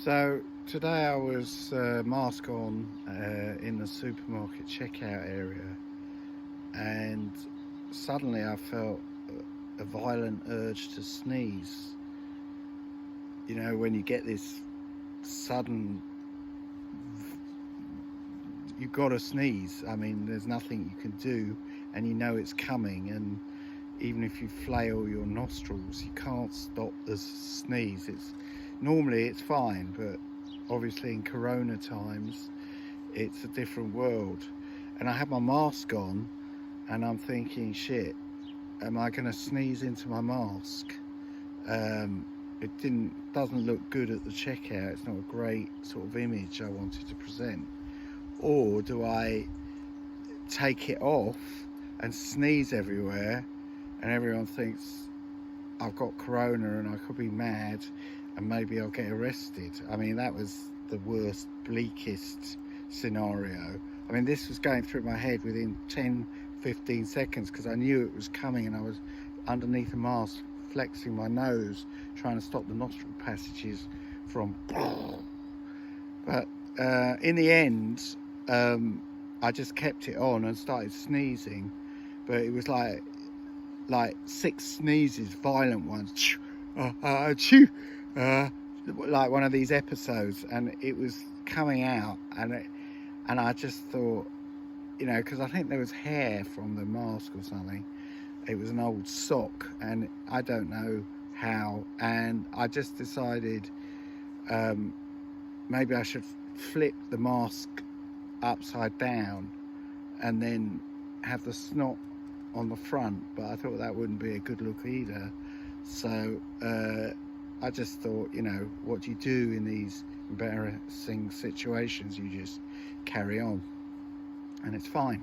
So today I was mask on in the supermarket checkout area, and suddenly I felt a violent urge to sneeze. You know, when you get this sudden, you've got to sneeze. I mean, there's nothing you can do, and you know it's coming. And even if you flail your nostrils, you can't stop the sneeze. Normally it's fine, but obviously in Corona times, it's a different world. And I had my mask on, and I'm thinking, shit, am I going to sneeze into my mask? It doesn't look good at the checkout. It's not a great sort of image I wanted to present. Or do I take it off and sneeze everywhere, and everyone thinks I've got Corona and I could be mad, and maybe I'll get arrested? I mean, that was the worst, bleakest scenario. I mean, this was going through my head within 10-15 seconds, because I knew it was coming, and I was underneath a mask flexing my nose, trying to stop the nostril passages from but in the end, I just kept it on and started sneezing, but it was like 6 sneezes, violent ones, like one of these episodes, and it was coming out, and I just thought, you know, because I think there was hair from the mask or something. It was an old sock, and I don't know how, and I just decided maybe I should flip the mask upside down and then have the snot on the front, but I thought that wouldn't be a good look either. So I just thought, you know, what do you do in these embarrassing situations? You just carry on, and it's fine.